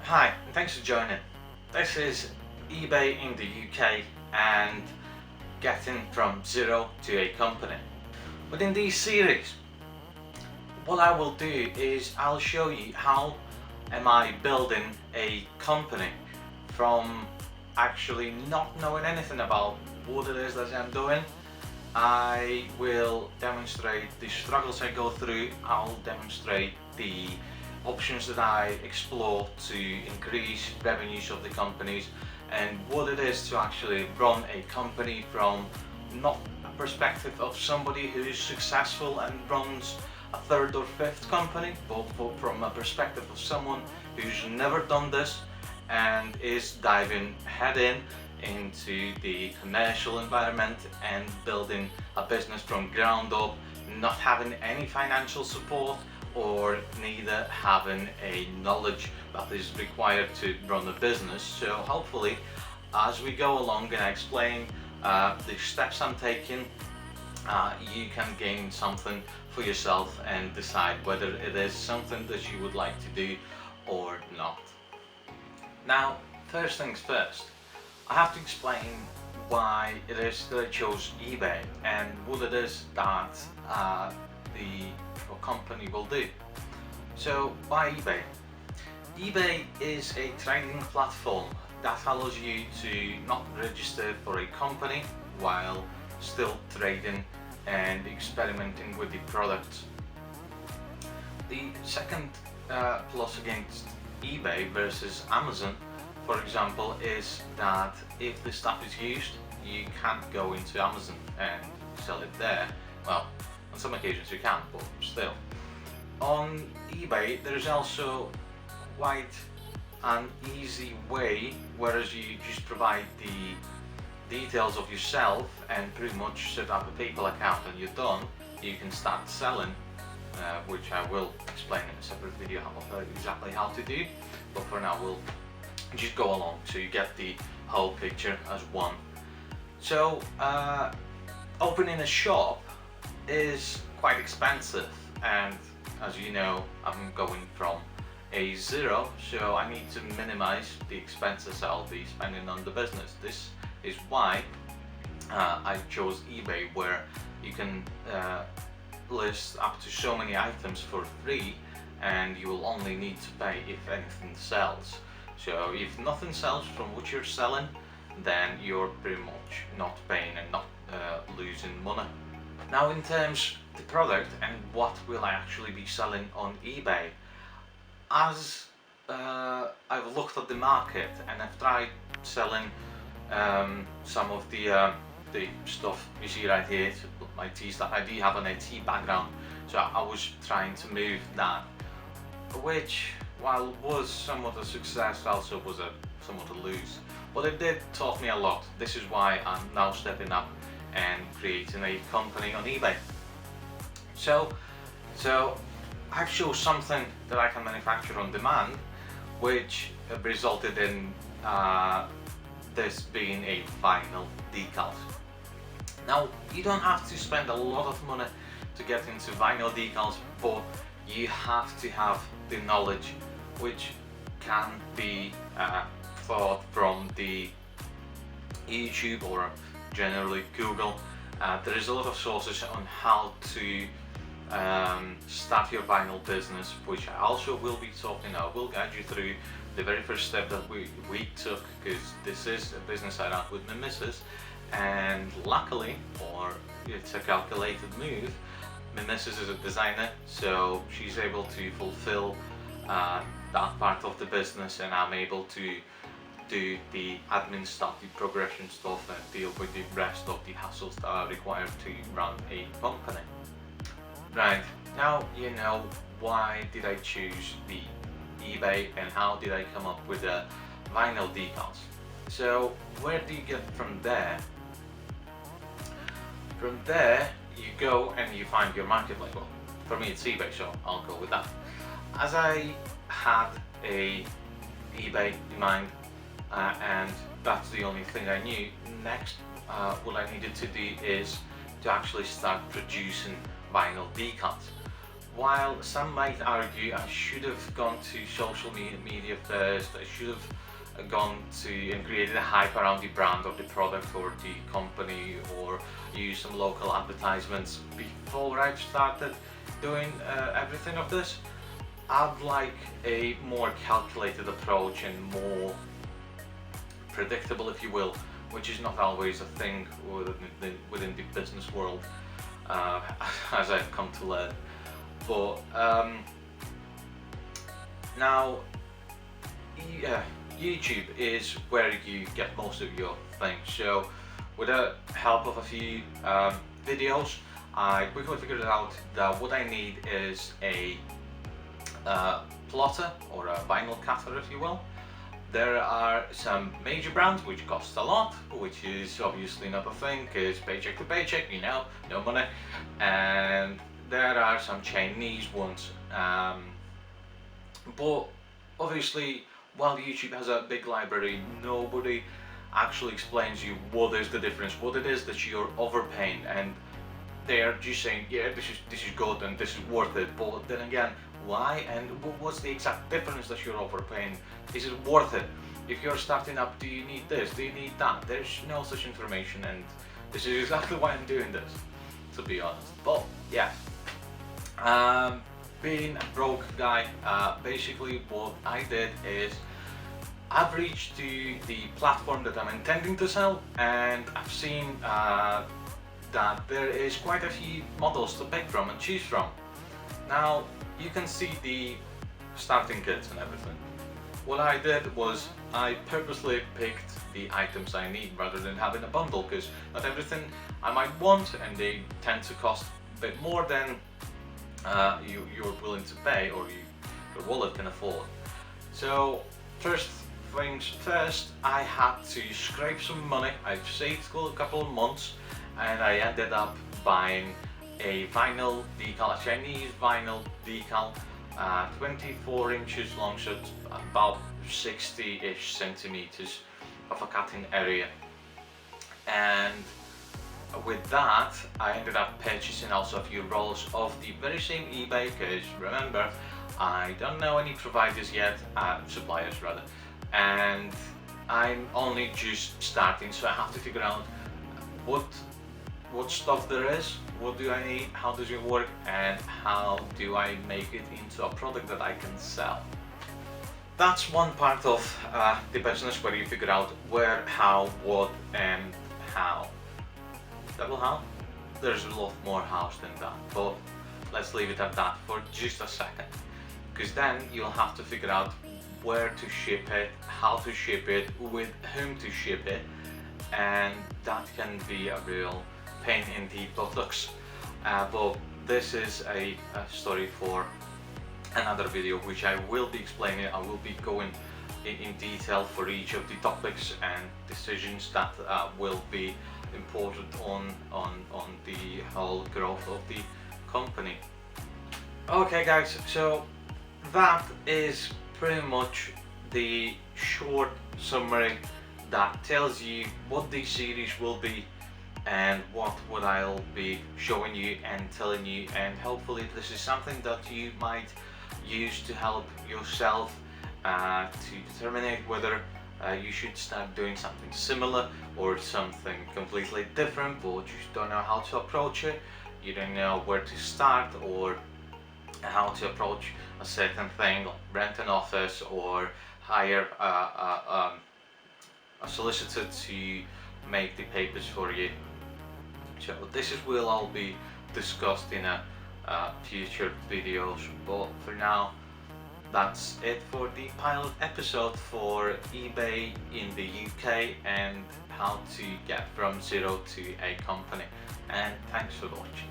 Hi, and thanks for joining. This is eBay in the UK and getting from zero to a company. Within this series, what I will do is I'll show you how am I building a company from actually not knowing anything about what it is that I'm doing. I will demonstrate the struggles I go through. I'll demonstrate the options that I explore to increase revenues of the companies and what it is to actually run a company from not a perspective of somebody who is successful and runs a third or fifth company, but from a perspective of someone who's never done this and is diving head into the commercial environment and building a business from ground up, not having any financial support or neither having a knowledge that is required to run a business. So hopefully as we go along and I explain the steps I'm taking, you can gain something for yourself and decide whether it is something that you would like to do or not. Now, first things first, I have to explain why it is that I chose eBay and what it is that the company will do. So, why eBay? eBay is a trading platform that allows you to not register for a company while still trading and experimenting with the product. The second plus against eBay versus Amazon, for example, is that if the stuff is used, you can't go into Amazon and sell it there. Well, on some occasions you can, but still. On eBay there is also quite an easy way, whereas you just provide the details of yourself and pretty much set up a PayPal account and you're done. You can start selling, which I will explain in a separate video exactly how to do, but for now we'll just go along so you get the whole picture as one. So opening a shop is quite expensive, and as you know, I'm going from a zero, so I need to minimize the expenses I'll be spending on the business. This is why I chose eBay, where you can list up to so many items for free and you will only need to pay if anything sells. So if nothing sells from what you're selling, then you're pretty much not paying and not losing money. Now, in terms of the product and what will I actually be selling on eBay, as I've looked at the market and I've tried selling some of the stuff you see right here, my tea stuff. I do have an IT background, so I was trying to move that, which, while was somewhat a success, also was somewhat a lose. But it did taught me a lot. This is why I'm now stepping up and creating a company on eBay. So I've shown something that I can manufacture on demand, which resulted in this being a vinyl decal. Now, you don't have to spend a lot of money to get into vinyl decals, but you have to have the knowledge, which can be taught from the YouTube or generally Google. There is a lot of sources on how to start your vinyl business, which I also will be talking. I will guide you through the very first step that we took, because this is a business I run with my missus, and luckily, or it's a calculated move, my missus is a designer, so she's able to fulfill that part of the business, and I'm able to do the admin stuff, the progression stuff, and deal with the rest of the hassles that are required to run a company. Right, now you know why did I choose the eBay and how did I come up with the vinyl decals. So where do you get from there? From there you go and you find your marketplace. Well, for me it's eBay, so I'll go with that. As I had a eBay in mind, and that's the only thing I knew. Next, what I needed to do is to actually start producing vinyl decals. while some might argue I should have gone to social media first, I should have gone to and created a hype around the brand or the product or the company, or use some local advertisements before I started doing everything of this, I'd like a more calculated approach and more predictable, if you will, which is not always a thing within the business world, as I've come to learn. But now, YouTube is where you get most of your things. So with the help of a few videos, I quickly figured out that what I need is a plotter, or a vinyl cutter, if you will. There are some major brands which cost a lot, which is obviously not a thing, because paycheck to paycheck, you know, no money. And there are some Chinese ones, but obviously, while YouTube has a big library, nobody actually explains you what is the difference, what it is that you're overpaying, and they're just saying, yeah, this is good and this is worth it. But then again, why, and what's the exact difference that you're overpaying? Is it worth it? If you're starting up, do you need this? Do you need that? There's no such information, and this is exactly why I'm doing this, to be honest. But yeah, being a broke guy, basically what I did is I've reached to the platform that I'm intending to sell, and I've seen that there is quite a few models to pick from and choose from. Now you can see the starting kits and everything. What I did was I purposely picked the items I need rather than having a bundle, because not everything I might want, and they tend to cost a bit more than you're willing to pay, or your wallet can afford. So first things first, I had to scrape some money. I've saved a couple of months, and I ended up buying a vinyl decal, a Chinese vinyl decal, 24 inches long, so it's about 60-ish centimeters of a cutting area. And with that, I ended up purchasing also a few rolls of the very same eBay, because remember, I don't know any providers yet, suppliers rather, and I'm only just starting, so I have to figure out what stuff there is, what do I need, how does it work, and how do I make it into a product that I can sell. That's one part of the business, where you figure out where, how, what, and how. Double how? There's a lot more hows than that, but let's leave it at that for just a second, because then you'll have to figure out where to ship it, how to ship it, with whom to ship it, and that can be a real pain in the buttocks. But this is a story for another video, which I will be explaining. I will be going in detail for each of the topics and decisions that will be important on the whole growth of the company. Okay guys, so that is pretty much the short summary that tells you what the series will be and what I'll be showing you and telling you, and hopefully this is something that you might use to help yourself to determine whether you should start doing something similar or something completely different, but you just don't know how to approach it. You don't know where to start or how to approach a certain thing, like rent an office or hire a solicitor to make the papers for you. So this will all be discussed in a future videos, but for now that's it for the pilot episode for eBay in the UK and how to get from zero to a company, and thanks for watching.